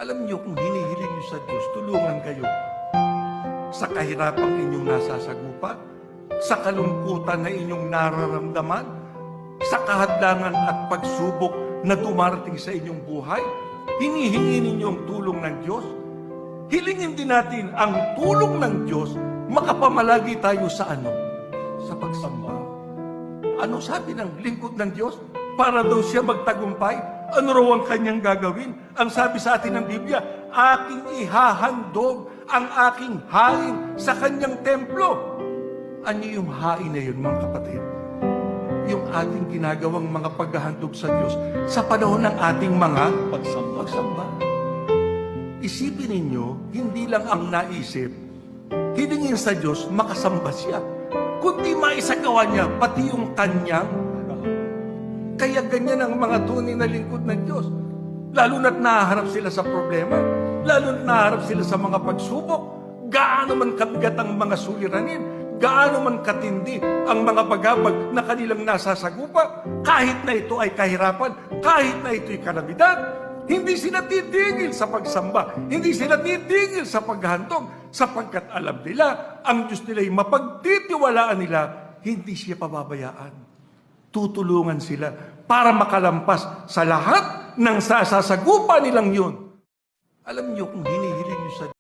Alam niyo, kung hinihiling niyo sa Diyos, tulungan kayo sa kahirapang inyong nasasagupa, sa kalungkutan na inyong nararamdaman, sa kahadlangan at pagsubok na dumarating sa inyong buhay, hinihingi ninyo ang tulong ng Diyos. Hilingin din natin ang tulong ng Diyos, makapamalagi tayo sa ano? Sa pagsamba. Ano sabi ng lingkod ng Diyos? Para daw siya magtagumpay, ano raw ang kanyang gagawin? Ang sabi sa atin ng Biblia, aking ihahandog ang aking hain sa kanyang templo. Ano yung hain na yun, mga kapatid? Yung ating ginagawang mga paghahandog sa Diyos sa panahon ng ating mga pagsamba. Isipin ninyo, hindi lang ang naisip, hilingin sa Diyos, makasamba siya. Kundi maisagawa niya, pati yung kanyang. Kaya ganyan ang mga tunay na lingkod ng Diyos. Lalo na't nahaharap sila sa problema, lalo na't nahaharap sila sa mga pagsubok, gaano man kabigat ang mga suliranin, gaano man katindi ang mga bagabag na kanilang nasasagupa, kahit na ito ay kahirapan, kahit na ito ay kalamidad, hindi sila titigil sa pagsamba, hindi sila titigil sa paghahantog, sapagkat alam nila, ang Diyos nila ay mapagtitiwalaan nila, hindi siya pababayaan. Tutulungan sila para makalampas sa lahat ng sasasagupa nilang yun. Alam niyo, kung hinihiling niyo sa